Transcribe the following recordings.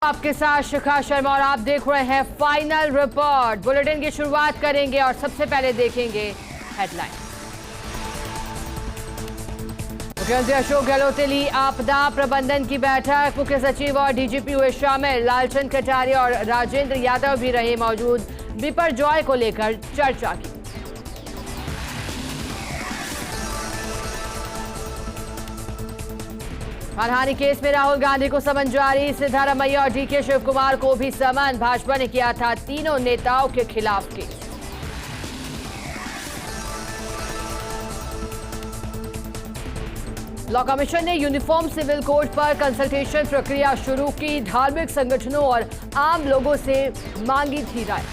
आपके साथ शिखा शर्मा और आप देख रहे हैं फाइनल रिपोर्ट। बुलेटिन की शुरुआत करेंगे और सबसे पहले देखेंगे हेडलाइन। मुख्यमंत्री अशोक गहलोत ने ली आपदा प्रबंधन की बैठक। मुख्य सचिव और डीजीपी हुए शामिल। लालचंद कटारिया और राजेंद्र यादव भी रहे मौजूद। बिपरजॉय को लेकर चर्चा की। मानहानि केस में राहुल गांधी को समन जारी। सिद्धारमैया और डीके शिव कुमार को भी समन। भाजपा ने किया था तीनों नेताओं के खिलाफ केस। लॉ कमीशन ने यूनिफॉर्म सिविल कोड पर कंसल्टेशन प्रक्रिया शुरू की। धार्मिक संगठनों और आम लोगों से मांगी थी राय।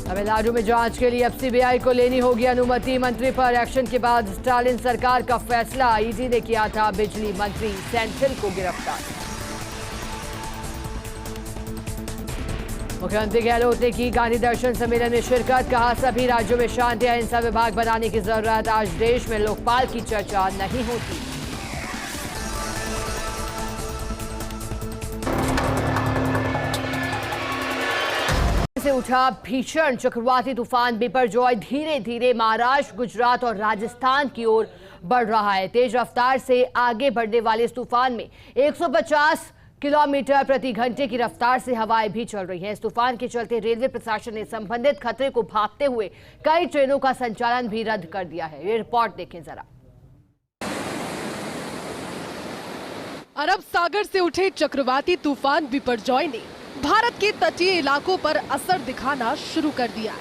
तमिलनाडु में जांच के लिए अब सीबीआई को लेनी होगी अनुमति। मंत्री पर एक्शन के बाद स्टालिन सरकार का फैसला। ईडी ने किया था बिजली मंत्री सेंथिल को गिरफ्तार। मुख्यमंत्री गहलोत ने की गांधी दर्शन सम्मेलन में शिरकत। कहा सभी राज्यों में शांति अहिंसा विभाग बनाने की जरूरत। आज देश में लोकपाल की चर्चा नहीं होती। से उठा भीषण चक्रवाती तूफान बिपरजॉय धीरे धीरे महाराष्ट्र, गुजरात और राजस्थान की ओर बढ़ रहा है। तेज रफ्तार से आगे बढ़ने वाले इस तूफान में 150 किलोमीटर प्रति घंटे की रफ्तार से हवाएं भी चल रही हैं। इस तूफान के चलते रेलवे प्रशासन ने संबंधित खतरे को भांपते हुए कई ट्रेनों का संचालन भी रद्द कर दिया है। ये रिपोर्ट देखें जरा। अरब सागर से उठे चक्रवाती तूफान बिपरजॉय ने भारत के तटीय इलाकों पर असर दिखाना शुरू कर दिया।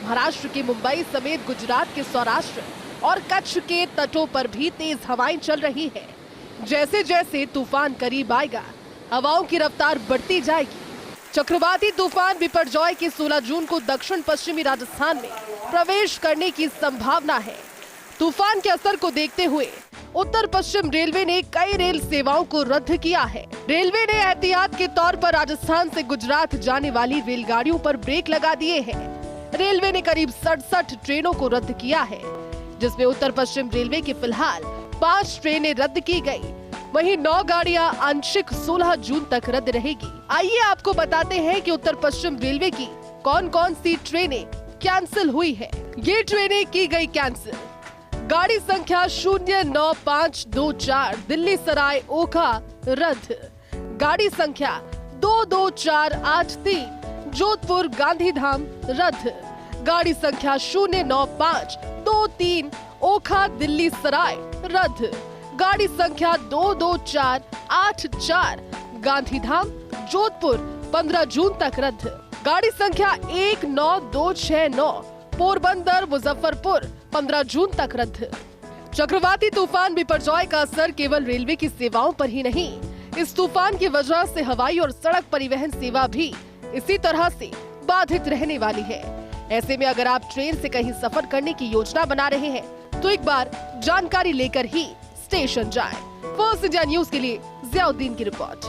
महाराष्ट्र के मुंबई समेत गुजरात के सौराष्ट्र और कच्छ के तटों पर भी तेज हवाएं चल रही है। जैसे जैसे तूफान करीब आएगा, हवाओं की रफ्तार बढ़ती जाएगी। चक्रवाती तूफान बिपरजॉय के 16 जून को दक्षिण पश्चिमी राजस्थान में प्रवेश करने की संभावना है। तूफान के असर को देखते हुए उत्तर पश्चिम रेलवे ने कई रेल सेवाओं को रद्द किया है। रेलवे ने एहतियात के तौर पर राजस्थान से गुजरात जाने वाली रेलगाड़ियों पर ब्रेक लगा दिए हैं। रेलवे ने करीब 67 ट्रेनों को रद्द किया है, जिसमें उत्तर पश्चिम रेलवे की फिलहाल 5 ट्रेनें रद्द की गई। वहीं 9 गाड़ियां आंशिक 16 जून तक रद्द रहेगी। आइए आपको बताते हैं कि उत्तर पश्चिम रेलवे की कौन कौन सी ट्रेनें कैंसिल हुई है। ये ट्रेनें की गई कैंसिल। गाड़ी संख्या 09524 दिल्ली सराय ओखा रद्द। गाड़ी संख्या 22483 जोधपुर गांधीधाम रद्द। गाड़ी संख्या 09523 ओखा दिल्ली सराय रद्द। गाड़ी संख्या 22484 गांधीधाम जोधपुर 15 जून तक रद्द। गाड़ी संख्या 19269 पोरबंदर मुजफ्फरपुर 15 जून तक रद्द। चक्रवाती तूफान बिपरजॉय का असर केवल रेलवे की सेवाओं पर ही नहीं, इस तूफान की वजह से हवाई और सड़क परिवहन सेवा भी इसी तरह से बाधित रहने वाली है। ऐसे में अगर आप ट्रेन से कहीं सफर करने की योजना बना रहे हैं तो एक बार जानकारी लेकर ही स्टेशन जाएं। फर्स्ट इंडिया न्यूज के लिए जियाउद्दीन की रिपोर्ट।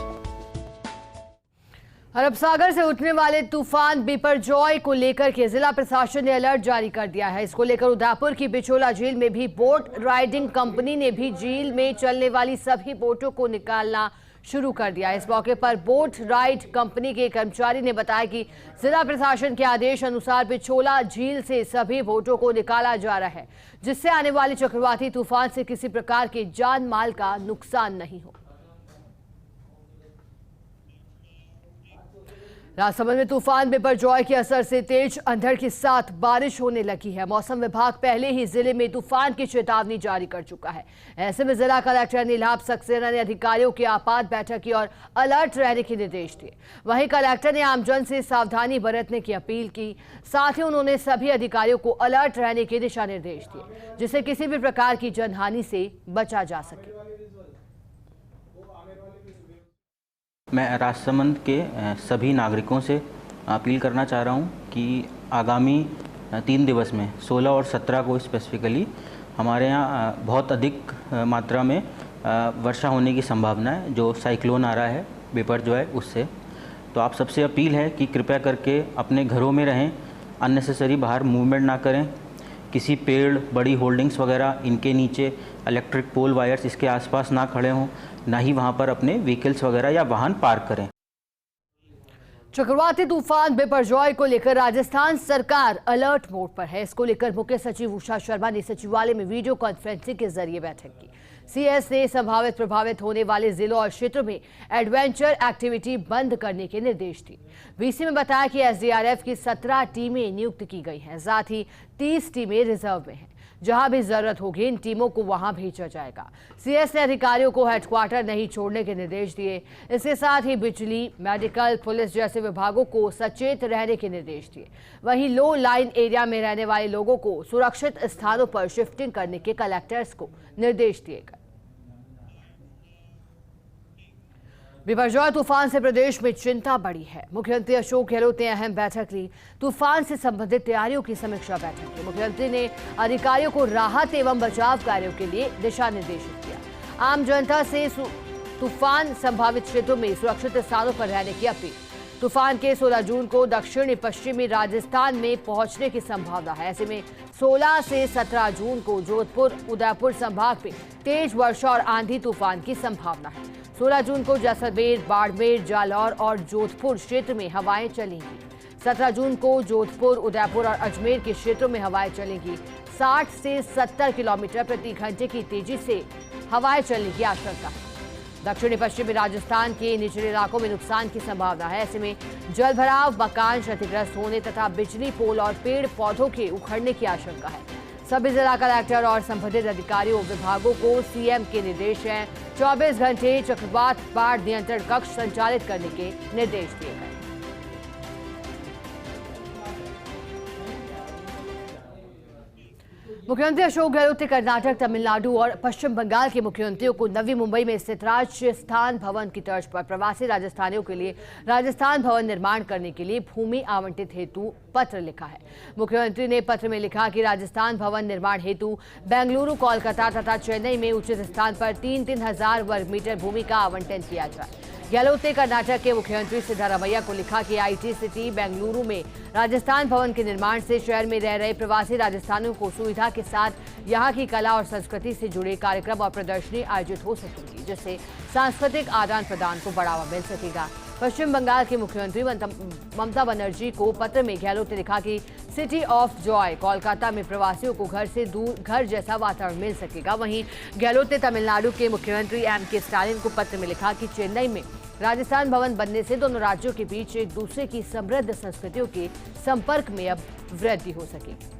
अरब सागर से उठने वाले तूफान बिपरजॉय को लेकर के जिला प्रशासन ने अलर्ट जारी कर दिया है। इसको लेकर उदयपुर की बिचौला झील में भी बोट राइडिंग कंपनी ने भी झील में चलने वाली सभी बोटों को निकालना शुरू कर दिया। इस मौके पर बोट राइड कंपनी के कर्मचारी ने बताया कि जिला प्रशासन के आदेश अनुसार बिचौला झील से सभी बोटों को निकाला जा रहा है, जिससे आने वाले चक्रवाती तूफान से किसी प्रकार के जान माल का नुकसान नहीं हो। राजसमंद में तूफान बिपरजॉय के असर से तेज अंधड़ के साथ बारिश होने लगी है। मौसम विभाग पहले ही जिले में तूफान की चेतावनी जारी कर चुका है। ऐसे में जिला कलेक्टर नीलाभ सक्सेना ने अधिकारियों की आपात बैठक की और अलर्ट रहने के निर्देश दिए। वहीं कलेक्टर ने आमजन से सावधानी बरतने की अपील की। साथ ही उन्होंने सभी अधिकारियों को अलर्ट रहने के दिशा निर्देश दिए, जिससे किसी भी प्रकार की जनहानि से बचा जा सके। मैं राजसमंद के सभी नागरिकों से अपील करना चाह रहा हूं कि आगामी 3 दिवस में 16 और 17 को स्पेसिफिकली हमारे यहाँ बहुत अधिक मात्रा में वर्षा होने की संभावना है। जो साइक्लोन आ रहा है बिपरजॉय, उससे तो आप सबसे अपील है कि कृपया करके अपने घरों में रहें, अननेसेसरी बाहर मूवमेंट ना करें। किसी पेड़, बड़ी होल्डिंग्स वगैरह इनके नीचे, इलेक्ट्रिक पोल वायर्स इसके आसपास ना खड़े हों, ना ही वहाँ पर अपने व्हीकल्स वगैरह या वाहन पार्क करें। चक्रवाती तूफान बिपरजॉय को लेकर राजस्थान सरकार अलर्ट मोड पर है। इसको लेकर मुख्य सचिव उषा शर्मा ने सचिवालय में वीडियो कॉन्फ्रेंसिंग के जरिए बैठक की। सीएस ने संभावित प्रभावित होने वाले जिलों और क्षेत्रों में एडवेंचर एक्टिविटी बंद करने के निर्देश दिए। वीसी में बताया कि एसडीआरएफ की 17 टीमें नियुक्त की गई हैं, साथ ही 30 टीमें रिजर्व में हैं। जहां भी जरूरत होगी इन टीमों को वहां भेजा जाएगा। सीएस ने अधिकारियों को हेडक्वार्टर नहीं छोड़ने के निर्देश दिए। इसके साथ ही बिजली, मेडिकल, पुलिस जैसे विभागों को सचेत रहने के निर्देश दिए। वहीं लो लाइन एरिया में रहने वाले लोगों को सुरक्षित स्थानों पर शिफ्टिंग करने के कलेक्टर्स को निर्देश दिए गए। बिपरजॉय तूफान से प्रदेश में चिंता बढ़ी है। मुख्यमंत्री अशोक गहलोत ने अहम बैठक ली। तूफान से संबंधित तैयारियों की समीक्षा बैठक की। मुख्यमंत्री ने अधिकारियों को राहत एवं बचाव कार्यों के लिए दिशा निर्देशित किया। आम जनता से तूफान संभावित क्षेत्रों में सुरक्षित स्थानों पर रहने की अपील। तूफान के 16 जून को दक्षिणी पश्चिमी राजस्थान में पहुंचने की संभावना है। ऐसे में 16 से 17 जून को जोधपुर, उदयपुर संभाग में तेज वर्षा और आंधी तूफान की संभावना है। 16 जून को जैसलमेर, बाड़मेर, जालौर और जोधपुर क्षेत्र में हवाएं चलेंगी। 17 जून को जोधपुर, उदयपुर और अजमेर के क्षेत्रों में हवाएं चलेंगी। 60 से 70 किलोमीटर प्रति घंटे की तेजी से हवाएं चलने की आशंका है। दक्षिणी पश्चिमी राजस्थान के निचले इलाकों में नुकसान की संभावना है। ऐसे में जल भराव, मकान क्षतिग्रस्त होने तथा बिजली पोल और पेड़ पौधों के उखड़ने की आशंका है। सभी जिला कलेक्टर और संबंधित अधिकारियों विभागों को सीएम के निर्देश हैं। 24 घंटे चक्रवात बाढ़ नियंत्रण कक्ष संचालित करने के निर्देश दिए गए। मुख्यमंत्री अशोक गहलोत ने कर्नाटक, तमिलनाडु और पश्चिम बंगाल के मुख्यमंत्रियों को नवी मुंबई में स्थित राजस्थान भवन की तर्ज पर प्रवासी राजस्थानियों के लिए राजस्थान भवन निर्माण करने के लिए भूमि आवंटित हेतु पत्र लिखा है। मुख्यमंत्री ने पत्र में लिखा कि राजस्थान भवन निर्माण हेतु बेंगलुरु, कोलकाता तथा चेन्नई में उचित स्थान पर 3-3 हजार वर्ग मीटर भूमि का आवंटन किया जाए। गहलोत ने कर्नाटक के मुख्यमंत्री सिद्धारमैया को लिखा कि आईटी सिटी बेंगलुरु में राजस्थान भवन के निर्माण से शहर में रह रहे प्रवासी राजस्थानियों को सुविधा के साथ यहां की कला और संस्कृति से जुड़े कार्यक्रम और प्रदर्शनी आयोजित हो सकेंगी, जिससे सांस्कृतिक आदान प्रदान को बढ़ावा मिल सकेगा। पश्चिम बंगाल के मुख्यमंत्री ममता बनर्जी को पत्र में गहलोत ने लिखा कि सिटी ऑफ जॉय कोलकाता में प्रवासियों को घर से दूर घर जैसा वातावरण मिल सकेगा। वहीं गहलोत ने तमिलनाडु के मुख्यमंत्री एम.के. स्टालिन को पत्र में लिखा कि चेन्नई में राजस्थान भवन बनने से दोनों राज्यों के बीच एक दूसरे की समृद्ध संस्कृतियों के संपर्क में अब वृद्धि हो सकेगी।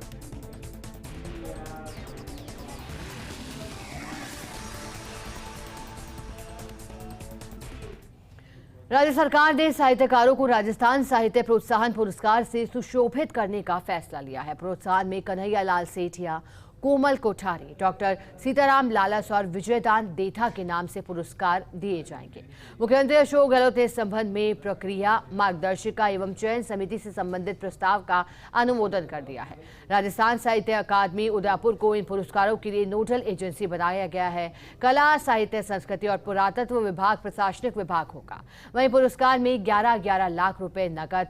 राज्य सरकार ने साहित्यकारों को राजस्थान साहित्य प्रोत्साहन पुरस्कार से सुशोभित करने का फैसला लिया है। प्रोत्साहन में कन्हैया लाल सेठिया, कोमल कोठारी, डॉक्टर सीताराम लालस और विजयदान देथा के नाम से पुरस्कार दिए जाएंगे। मुख्यमंत्री अशोक गहलोत ने इस संबंध में प्रक्रिया, मार्गदर्शिका एवं चयन समिति से संबंधित प्रस्ताव का अनुमोदन कर दिया है। राजस्थान साहित्य अकादमी उदयपुर को इन पुरस्कारों के लिए नोडल एजेंसी बनाया गया है। कला, साहित्य, संस्कृति और पुरातत्व विभाग प्रशासनिक विभाग होगा। वहीं पुरस्कार में 11-11 लाख रुपए नकद,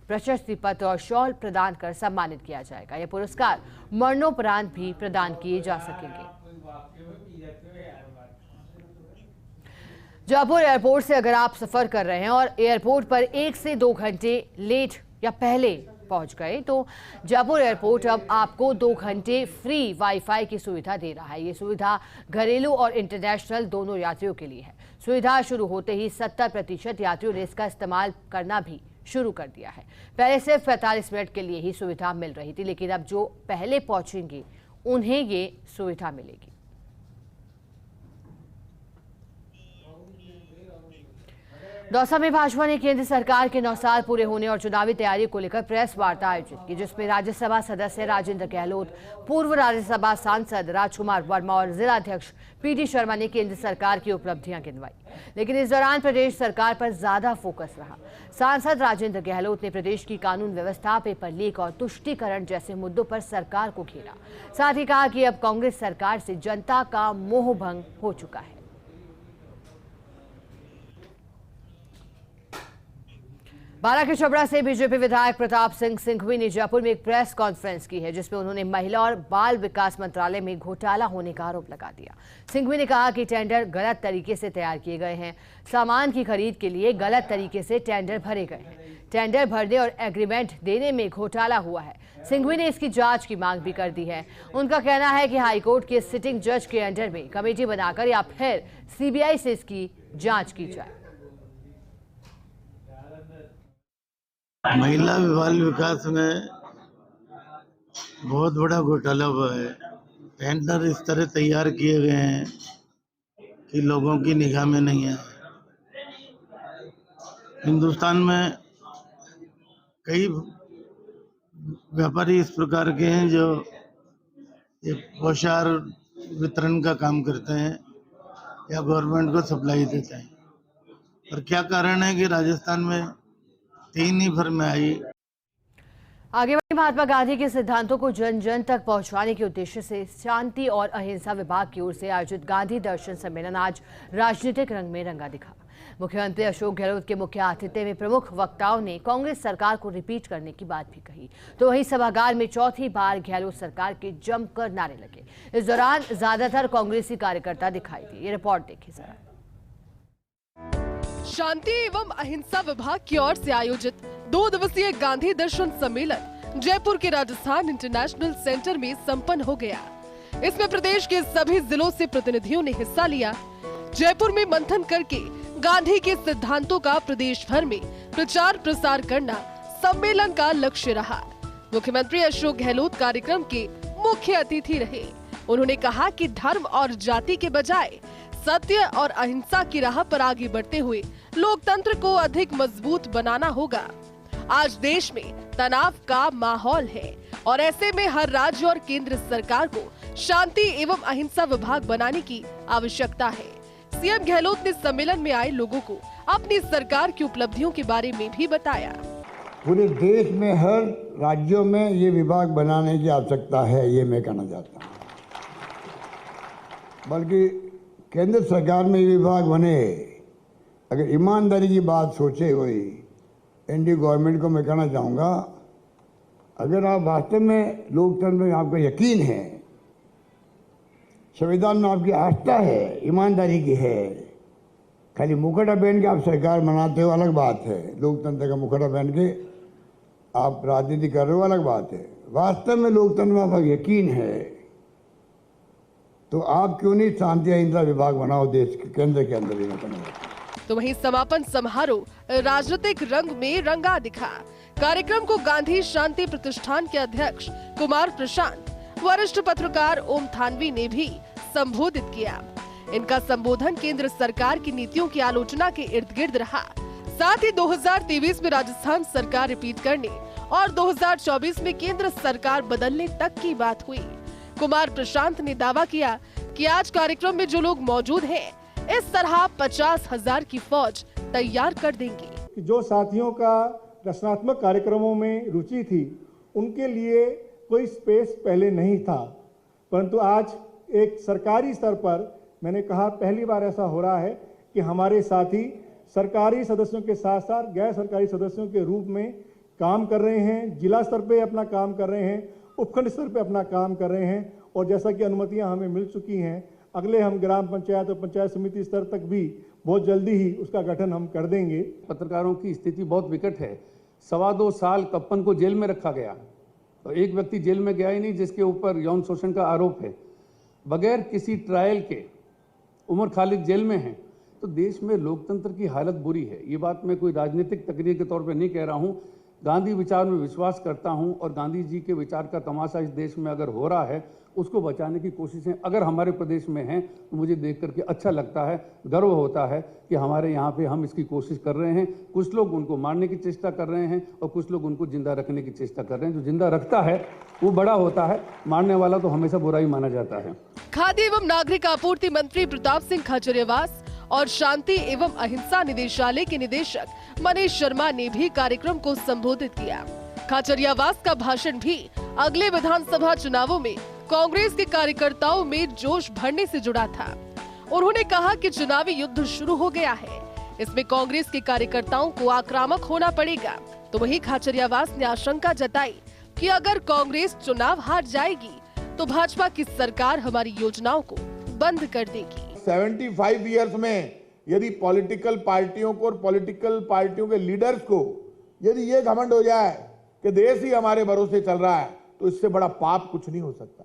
प्रशस्ति पत्र और शॉल प्रदान कर सम्मानित किया जाएगा। यह पुरस्कार मरणोपरांत भी प्रदान किए जा सकेंगे। जयपुर एयरपोर्ट से अगर आप सफर कर रहे हैं और एयरपोर्ट पर 1 से 2 घंटे लेट या पहले पहुंच गए तो जयपुर एयरपोर्ट अब आपको 2 घंटे फ्री वाईफाई की सुविधा दे रहा है। ये सुविधा घरेलू और इंटरनेशनल दोनों यात्रियों के लिए है। सुविधा शुरू होते ही 70% यात्रियों ने इसका इस्तेमाल करना भी शुरू कर दिया है। पहले सिर्फ 45 मिनट के लिए ही सुविधा मिल रही थी, लेकिन अब जो पहले पहुंचेंगे उन्हें ये सुविधा मिलेगी। दौसा में भाजपा ने केंद्र सरकार के 9 साल पूरे होने और चुनावी तैयारी को लेकर प्रेस वार्ता आयोजित की, जिसमें राज्यसभा सदस्य राजेंद्र गहलोत, पूर्व राज्यसभा सांसद राजकुमार वर्मा और जिलाध्यक्ष पीडी शर्मा ने केंद्र सरकार की उपलब्धियां गिनवाई। लेकिन इस दौरान प्रदेश सरकार पर ज्यादा फोकस रहा। सांसद राजेंद्र गहलोत ने प्रदेश की कानून व्यवस्था, पेपर लीक और तुष्टीकरण जैसे मुद्दों पर सरकार को घेरा। साथ ही कहा कि अब कांग्रेस सरकार से जनता का मोह भंग हो चुका है। बारां के छबड़ा से बीजेपी विधायक प्रताप सिंह सिंघवी ने जयपुर में एक प्रेस कॉन्फ्रेंस की है, जिसमें उन्होंने महिला और बाल विकास मंत्रालय में घोटाला होने का आरोप लगा दिया। सिंघवी ने कहा कि टेंडर गलत तरीके से तैयार किए गए हैं, सामान की खरीद के लिए गलत तरीके से टेंडर भरे गए हैं, टेंडर भरने और एग्रीमेंट देने में घोटाला हुआ है। सिंघवी ने इसकी जांच की मांग भी कर दी है। उनका कहना है कि हाईकोर्ट के सिटिंग जज के अंडर में कमेटी बनाकर या फिर सीबीआई से इसकी जांच की जाए। महिला बाल विकास में बहुत बड़ा घोटाला हुआ है। टेंडर इस तरह तैयार किए गए हैं कि लोगों की निगाह में नहीं है। हिंदुस्तान में कई व्यापारी इस प्रकार के हैं जो ये पोशार वितरण का काम करते हैं या गवर्नमेंट को सप्लाई देते हैं। और क्या कारण है कि राजस्थान में 3 ही फर्में आई। आगे बढ़े महात्मा गांधी के सिद्धांतों को जन जन तक पहुंचाने के उद्देश्य से शांति और अहिंसा विभाग की ओर से आयोजित गांधी दर्शन सम्मेलन आज राजनीतिक रंग में रंगा दिखा। मुख्यमंत्री अशोक गहलोत के मुख्य आतिथ्य में प्रमुख वक्ताओं ने कांग्रेस सरकार को रिपीट करने की बात भी कही, तो वहीं सभागार में चौथी बार गहलोत सरकार के जमकर नारे लगे। इस दौरान ज्यादातर कांग्रेसी कार्यकर्ता दिखाई दिए। ये रिपोर्ट देखिए जरा। शांति एवं अहिंसा विभाग की ओर से आयोजित 2 दिवसीय गांधी दर्शन सम्मेलन जयपुर के राजस्थान इंटरनेशनल सेंटर में संपन्न हो गया। इसमें प्रदेश के सभी जिलों से प्रतिनिधियों ने हिस्सा लिया। जयपुर में मंथन करके गांधी के सिद्धांतों का प्रदेश भर में प्रचार प्रसार करना सम्मेलन का लक्ष्य रहा। मुख्यमंत्री अशोक गहलोत कार्यक्रम के मुख्य अतिथि रहे। उन्होंने कहा कि धर्म और जाति के बजाय सत्य और अहिंसा की राह पर आगे बढ़ते हुए लोकतंत्र को अधिक मजबूत बनाना होगा। आज देश में तनाव का माहौल है और ऐसे में हर राज्य और केंद्र सरकार को शांति एवं अहिंसा विभाग बनाने की आवश्यकता है। सीएम गहलोत ने सम्मेलन में आए लोगों को अपनी सरकार की उपलब्धियों के बारे में भी बताया। पूरे देश में हर राज्यों में ये विभाग बनाने की आवश्यकता है, ये मैं कहना चाहता हूँ। बल्कि केंद्र सरकार में ये विभाग बने, अगर ईमानदारी की बात सोचे हुए एनडीए गवर्नमेंट को मैं कहना चाहूँगा, अगर आप वास्तव में लोकतंत्र में आपका यकीन है, संविधान में आपकी आस्था है, ईमानदारी की है, खाली मुखड़ा पहन के आप सरकार बनाते हो अलग बात है, लोकतंत्र का मुखड़ा पहन के आप राजनीति कर रहे हो अलग बात है। वास्तव में लोकतंत्र में आपका यकीन है तो आप क्यों नहीं शांति अहिंसा विभाग बनाओ देश के केंद्र के अंदर। तो वहीं समापन समारोह राजनीतिक रंग में रंगा दिखा। कार्यक्रम को गांधी शांति प्रतिष्ठान के अध्यक्ष कुमार प्रशांत, वरिष्ठ पत्रकार ओम थानवी ने भी संबोधित किया। इनका संबोधन केंद्र सरकार की नीतियों की आलोचना के इर्द गिर्द रहा। साथ ही 2023 में राजस्थान सरकार रिपीट करने और 2024 में केंद्र सरकार बदलने तक की बात हुई। कुमार प्रशांत ने दावा किया कि आज कार्यक्रम में जो लोग मौजूद हैं, इस तरह 50,000 की फौज तैयार कर देंगे। जो साथियों का रचनात्मक कार्यक्रमों में रुचि थी, उनके लिए कोई स्पेस पहले नहीं था, परंतु आज एक सरकारी स्तर पर मैंने कहा पहली बार ऐसा हो रहा है कि हमारे साथी सरकारी सदस्यों के साथ साथ गैर सरकारी सदस्यों के रूप में काम कर रहे हैं, जिला स्तर पे अपना काम कर रहे हैं, उपखंड स्तर पे अपना काम कर रहे हैं। और जैसा कि अनुमतियां हमें मिल चुकी हैं, अगले हम ग्राम पंचायत और पंचायत समिति स्तर तक भी बहुत जल्दी ही उसका गठन हम कर देंगे। पत्रकारों की स्थिति बहुत विकट है। 2.25 साल कप्पन को जेल में रखा गया, तो एक व्यक्ति जेल में गया ही नहीं जिसके ऊपर यौन शोषण का आरोप है, बगैर किसी ट्रायल के उम्र खालिद जेल में है। तो देश में लोकतंत्र की हालत बुरी है। ये बात मैं कोई राजनीतिक तकरीर के तौर पर नहीं कह रहा हूँ। गांधी विचार में विश्वास करता हूं और गांधी जी के विचार का तमाशा इस देश में अगर हो रहा है, उसको बचाने की कोशिशें अगर हमारे प्रदेश में हैं, तो मुझे देख करके अच्छा लगता है, गर्व होता है कि हमारे यहाँ पे हम इसकी कोशिश कर रहे हैं। कुछ लोग उनको मारने की चेष्टा कर रहे हैं और कुछ लोग उनको जिंदा रखने की चेष्टा कर रहे हैं। जो जिंदा रखता है वो बड़ा होता है, मारने वाला तो हमेशा बुरा ही माना जाता है। खाद्य एवं नागरिक आपूर्ति मंत्री प्रताप सिंह खाचरियावास और शांति एवं अहिंसा निदेशालय के निदेशक मनीष शर्मा ने भी कार्यक्रम को संबोधित किया। खाचरियावास का भाषण भी अगले विधानसभा चुनावों में कांग्रेस के कार्यकर्ताओं में जोश भरने से जुड़ा था। उन्होंने कहा कि चुनावी युद्ध शुरू हो गया है, इसमें कांग्रेस के कार्यकर्ताओं को आक्रामक होना पड़ेगा। तो वहीं खाचरियावास ने आशंका जताई कि अगर कांग्रेस चुनाव हार जाएगी तो भाजपा की सरकार हमारी योजनाओं को बंद कर देगी। 75 इयर्स में यदि पॉलिटिकल पार्टियों को और पॉलिटिकल पार्टियों के लीडर्स को यदि ये घमंड हो जाए कि देश ही हमारे भरोसे चल रहा है, तो इससे बड़ा पाप कुछ नहीं हो सकता।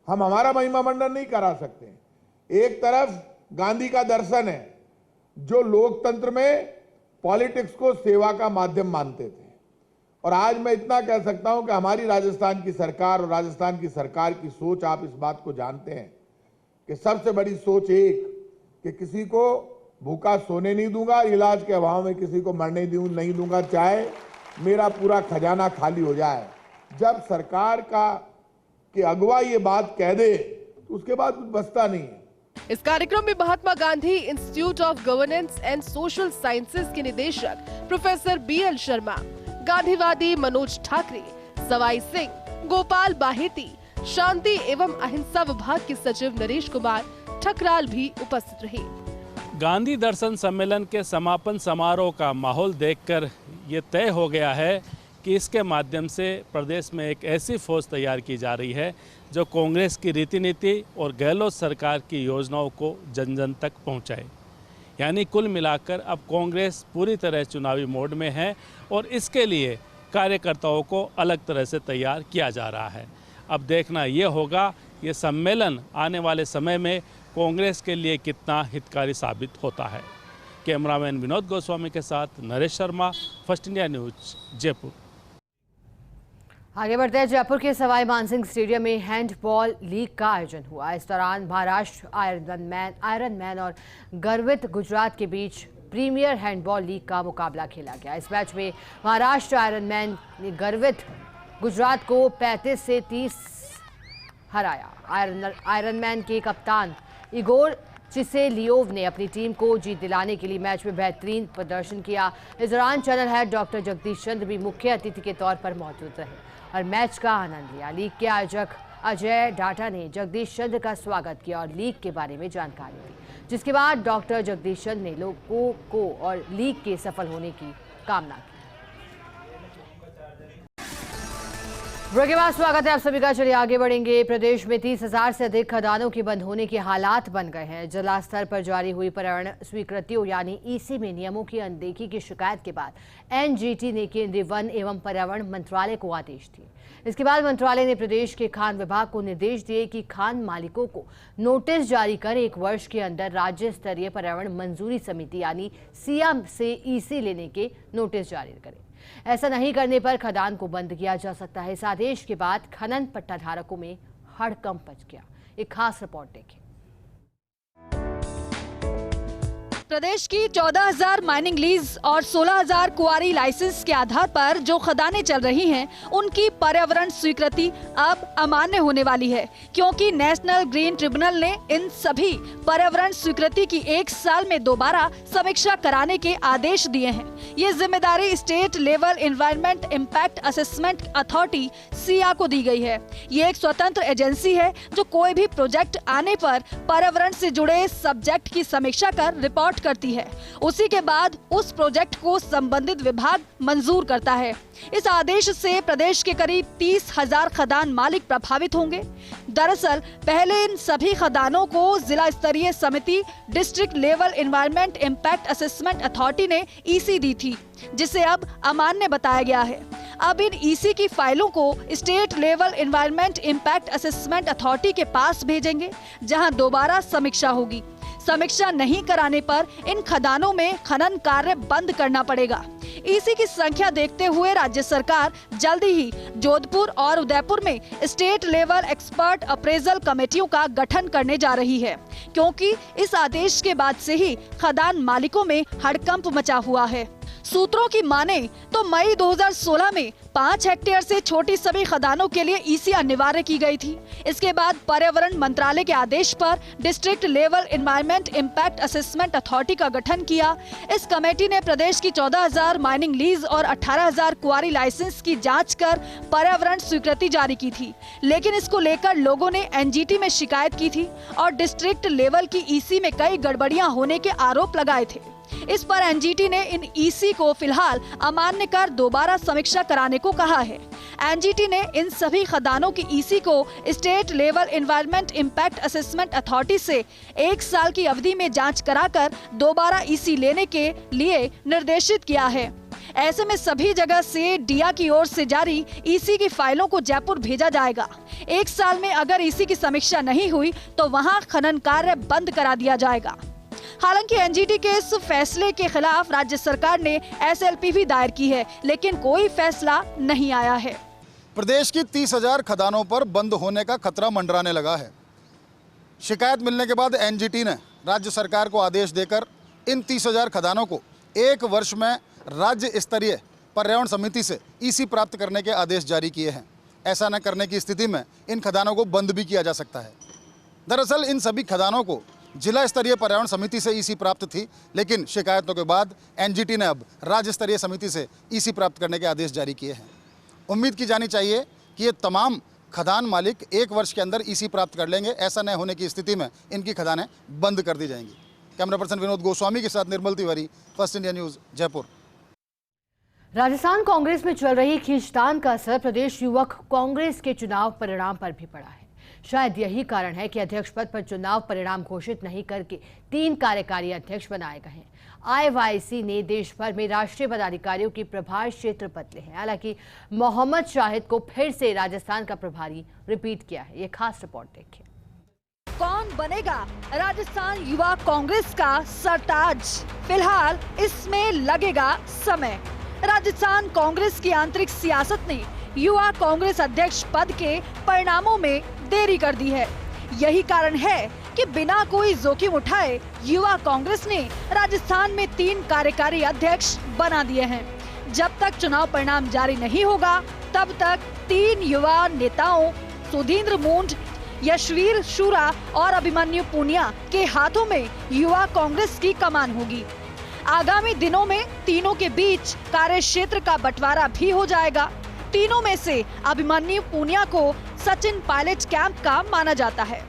हम हमारा महिमा मंडन नहीं करा सकते। एक तरफ गांधी का दर्शन है, जो लोकतंत्र में पॉलिटिक्स को सेवा का माध्यम मानते थे, और आज मैं इतना कह सकता हूं कि हमारी राजस्थान की सरकार और राजस्थान की सरकार की सोच, आप इस बात को जानते हैं कि सबसे बड़ी सोच एक कि किसी को भूखा सोने नहीं दूंगा, इलाज के अभाव में किसी को मरने नहीं दूंगा, चाहे मेरा पूरा खजाना खाली हो जाए। जब सरकार के अगुवा ये बात कह दे तो उसके बाद कुछ बचता नहीं है। इस कार्यक्रम में Mahatma Gandhi institute of governance and social sciences के निदेशक प्रोफेसर BL शर्मा, गांधीवादी मनोज ठाकरे, सवाई सिंह, गोपाल बाहेती, शांति एवं अहिंसा विभाग के सचिव नरेश कुमार ठकराल भी उपस्थित रहे। गांधी दर्शन सम्मेलन के समापन समारोह का माहौल देखकर ये तय हो गया है कि इसके माध्यम से प्रदेश में एक ऐसी फौज तैयार की जा रही है जो कांग्रेस की रीति नीति और गहलोत सरकार की योजनाओं को जन जन तक पहुंचाए। यानी कुल मिलाकर अब कांग्रेस पूरी तरह चुनावी मोड में है और इसके लिए कार्यकर्ताओं को अलग तरह से तैयार किया जा रहा है। अब देखना ये होगा ये सम्मेलन आने वाले समय में कांग्रेस के लिए कितना हितकारी साबित होता है। कैमरामैन विनोद गोस्वामी के साथ Naresh Sharma, first India news, Jaipur. आगे बढ़ते हैं। जयपुर के सवाई मानसिंह स्टेडियम में हैंडबॉल लीग का आयोजन हुआ। इस दौरान महाराष्ट्र आयरन मैन और गर्वित गुजरात के बीच प्रीमियर हैंडबॉल लीग का मुकाबला खेला गया। इस मैच में महाराष्ट्र आयरन मैन ने गर्वित गुजरात को 35 से 30 हराया। आयरन मैन के कप्तान इगोर चिसेलियोव ने अपनी टीम को जीत दिलाने के लिए मैच में बेहतरीन प्रदर्शन किया। इस दौरान चैनल हेड डॉक्टर जगदीश चंद्र भी मुख्य अतिथि के तौर पर मौजूद रहे और मैच का आनंद लिया। लीग के आयोजक अजय डाटा ने जगदीश चंद्र का स्वागत किया और लीग के बारे में जानकारी दी, जिसके बाद डॉक्टर जगदीश चंद्र ने लोगों को और लीग के सफल होने की कामना की। ब्रेक के बाद स्वागत है आप सभी का। चलिए आगे बढ़ेंगे। प्रदेश में 30,000 से अधिक खदानों के बंद होने के हालात बन गए हैं। जिला स्तर पर जारी हुई पर्यावरण स्वीकृतियों यानी EC में नियमों की अनदेखी की शिकायत के बाद NGT ने केंद्रीय वन एवं पर्यावरण मंत्रालय को आदेश दिए। इसके बाद मंत्रालय ने प्रदेश के खान विभाग को निर्देश दिए कि खान मालिकों को नोटिस जारी कर 1 वर्ष के अंदर राज्य स्तरीय पर्यावरण मंजूरी समिति यानी सिया से EC लेने के नोटिस जारी करें। ऐसा नहीं करने पर खदान को बंद किया जा सकता है। इस आदेश के बाद खनन पट्टा धारकों में हड़कंप मच गया। एक खास रिपोर्ट देखें। प्रदेश की 14,000 माइनिंग लीज और 16,000 क्वारी लाइसेंस के आधार पर जो खदानें चल रही हैं, उनकी पर्यावरण स्वीकृति अब अमान्य होने वाली है, क्योंकि नेशनल ग्रीन ट्रिब्यूनल ने इन सभी पर्यावरण स्वीकृति की 1 साल में दोबारा समीक्षा कराने के आदेश दिए हैं। ये जिम्मेदारी state level environment impact assessment authority Siya को दी गई है। ये एक स्वतंत्र एजेंसी है जो कोई भी प्रोजेक्ट आने पर पर्यावरण से जुड़े सब्जेक्ट की समीक्षा कर रिपोर्ट करती है। उसी के बाद उस प्रोजेक्ट को संबंधित विभाग मंजूर करता है। इस आदेश से प्रदेश के करीब 30,000 खदान मालिक प्रभावित होंगे। दरअसल पहले इन सभी खदानों को जिला स्तरीय समिति district level environment impact assessment authority ने EC दी थी, जिसे अब अमान्य बताया गया है। अब इन EC की फाइलों को state level environment impact assessment authority के पास भेजेंगे, जहां दोबारा समीक्षा होगी। समीक्षा नहीं कराने पर इन खदानों में खनन कार्य बंद करना पड़ेगा। EC की संख्या देखते हुए राज्य सरकार जल्दी ही जोधपुर और उदयपुर में स्टेट लेवल एक्सपर्ट अप्रेजल कमेटियों का गठन करने जा रही है, क्योंकि इस आदेश के बाद से ही खदान मालिकों में हड़कंप मचा हुआ है। सूत्रों की माने तो मई 2016 में 5 हेक्टेयर से छोटी सभी खदानों के लिए ईसी अनिवार्य की गई थी। इसके बाद पर्यावरण मंत्रालय के आदेश पर district level environment impact assessment authority का गठन किया। इस कमेटी ने प्रदेश की 14,000 माइनिंग लीज और 18,000 क्वारी लाइसेंस की जांच कर पर्यावरण स्वीकृति जारी की थी, लेकिन इसको लेकर लोगों ने एनजीटी में शिकायत की थी और डिस्ट्रिक्ट लेवल की ईसी में कई गड़बड़ियां होने के आरोप लगाए थे। इस पर एनजीटी ने इन ईसी को फिलहाल अमान्य कर दोबारा समीक्षा कराने को कहा है। एनजीटी ने इन सभी खदानों की ईसी को state level environment impact assessment authority से 1 साल की अवधि में जांच कराकर दोबारा ईसी लेने के लिए निर्देशित किया है। ऐसे में सभी जगह से डिया की ओर से जारी ईसी की फाइलों को जयपुर भेजा जाएगा। 1 साल में अगर ईसी की समीक्षा नहीं हुई तो वहां खनन कार्य बंद करा दिया जाएगा। हालांकि एनजीटी के इस फैसले के खिलाफ राज्य सरकार ने एसएलपी भी दायर की है, लेकिन कोई फैसला नहीं आया है। प्रदेश की 30,000 खदानों पर बंद होने का खतरा मंडराने लगा है। शिकायत मिलने के बाद एनजीटी ने राज्य सरकार को आदेश देकर इन 30,000 खदानों को 1 वर्ष में राज्य स्तरीय पर्यावरण समिति से ईसी प्राप्त करने के आदेश जारी किए हैं। ऐसा न करने की स्थिति में इन खदानों को बंद भी किया जा सकता है। दरअसल इन सभी खदानों को जिला स्तरीय पर्यावरण समिति से ईसी प्राप्त थी, लेकिन शिकायतों के बाद एनजीटी ने अब राज्य स्तरीय समिति से ईसी प्राप्त करने के आदेश जारी किए हैं। उम्मीद की जानी चाहिए कि ये तमाम खदान मालिक 1 वर्ष के अंदर ईसी प्राप्त कर लेंगे। ऐसा न होने की स्थिति में इनकी खदानें बंद कर दी जाएंगी। कैमरा पर्सन विनोद गोस्वामी के साथ Nirmal Tiwari, first India news, Jaipur. Rajasthan Congress में चल रही खींचतान का असर प्रदेश युवक कांग्रेस के चुनाव परिणाम पर भी पड़ा है। शायद यही कारण है कि अध्यक्ष पद पर चुनाव परिणाम घोषित नहीं करके 3 कार्यकारी अध्यक्ष बनाए गए हैं। आईवाईसी ने देश भर में राष्ट्रीय पदाधिकारियों की प्रभार क्षेत्र बदले हैं। हालांकि मोहम्मद शाहिद को फिर से राजस्थान का प्रभारी रिपीट किया है। ये खास रिपोर्ट देखिए। कौन बनेगा राजस्थान युवा कांग्रेस का सरताज? फिलहाल इसमें लगेगा समय। राजस्थान कांग्रेस की आंतरिक सियासत ने युवा कांग्रेस अध्यक्ष पद के परिणामों में देरी कर दी है। यही कारण है कि बिना कोई जोखिम उठाए युवा कांग्रेस ने राजस्थान में 3 कार्यकारी अध्यक्ष बना दिए हैं। जब तक चुनाव परिणाम जारी नहीं होगा तब तक 3 युवा नेताओं सुधींद्र मूंड, यशवीर शुरा और अभिमन्यु पुनिया के हाथों में युवा कांग्रेस की कमान होगी। आगामी दिनों में तीनों के बीच कार्य क्षेत्र का बंटवारा भी हो जाएगा। तीनों में से अभिमन्यु पुनिया को सचिन पायलट कैंप का माना जाता है।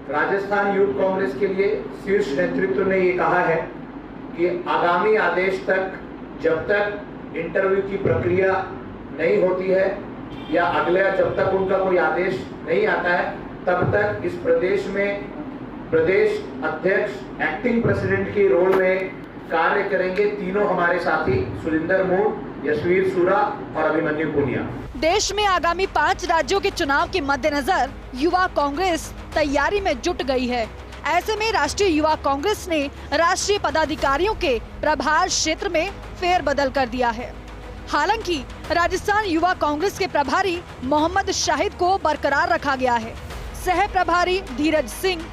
राजस्थान यूथ कांग्रेस के लिए शीर्ष नेतृत्व ने ये कहा है कि आगामी आदेश तक, जब तक इंटरव्यू की प्रक्रिया नहीं होती है या अगला जब तक उनका कोई आदेश नहीं आता है, तब तक इस प्रदेश में प्रदेश अध्यक्ष एक्टिंग प्रेसिडेंट के रोल में कार्य करेंगे तीनों हमारे साथी सुरिंदर मूड, यशवीर सुरा और अभिमन्यु पुनिया। देश में आगामी 5 राज्यों के चुनाव के मद्देनजर युवा कांग्रेस तैयारी में जुट गई है। ऐसे में राष्ट्रीय युवा कांग्रेस ने राष्ट्रीय पदाधिकारियों के प्रभार क्षेत्र में फेरबदल कर दिया है। हालांकि राजस्थान युवा कांग्रेस के प्रभारी मोहम्मद शाहिद को बरकरार रखा गया है। सह प्रभारी धीरज सिंह,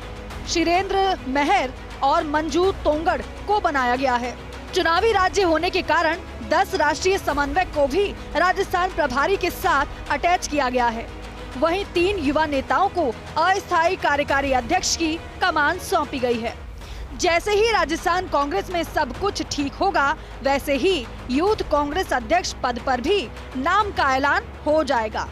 शिरेंद्र मेहर और मंजू तोंगड़ को बनाया गया है। चुनावी राज्य होने के कारण 10 राष्ट्रीय समन्वयक को भी राजस्थान प्रभारी के साथ अटैच किया गया है। वहीं 3 युवा नेताओं को अस्थायी कार्यकारी अध्यक्ष की कमान सौंपी गई है। जैसे ही राजस्थान कांग्रेस में सब कुछ ठीक होगा, वैसे ही यूथ कांग्रेस अध्यक्ष पद पर भी नाम का ऐलान हो जाएगा।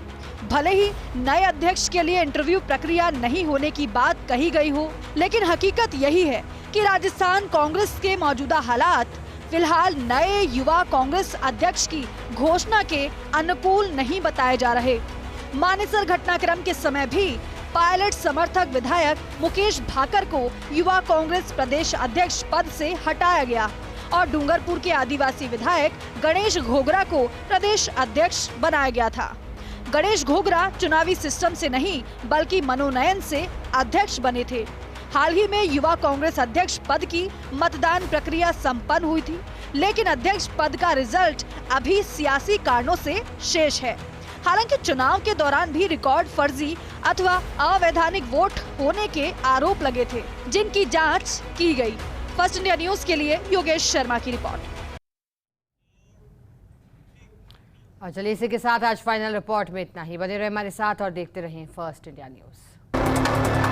भले ही नए अध्यक्ष के लिए इंटरव्यू प्रक्रिया नहीं होने की बात कही गई हो, लेकिन हकीकत यही है कि राजस्थान कांग्रेस के मौजूदा हालात फिलहाल नए युवा कांग्रेस अध्यक्ष की घोषणा के अनुकूल नहीं बताए जा रहे। मानेसर घटनाक्रम के समय भी पायलट समर्थक विधायक मुकेश भाकर को युवा कांग्रेस प्रदेश अध्यक्ष पद से हटाया गया और डूंगरपुर के आदिवासी विधायक गणेश घोगरा को प्रदेश अध्यक्ष बनाया गया था। गणेश घोगरा चुनावी सिस्टम से नहीं बल्कि मनोनयन से अध्यक्ष बने थे। हाल ही में युवा कांग्रेस अध्यक्ष पद की मतदान प्रक्रिया संपन्न हुई थी, लेकिन अध्यक्ष पद का रिजल्ट अभी सियासी कारणों से शेष है। हालांकि चुनाव के दौरान भी रिकॉर्ड फर्जी अथवा अवैधानिक वोट होने के आरोप लगे थे, जिनकी जांच की गई। फर्स्ट इंडिया न्यूज के लिए योगेश शर्मा की रिपोर्ट। और चलिए इसी के साथ आज फाइनल रिपोर्ट में इतना ही। बने रहे हमारे साथ और देखते रहें फर्स्ट इंडिया न्यूज़।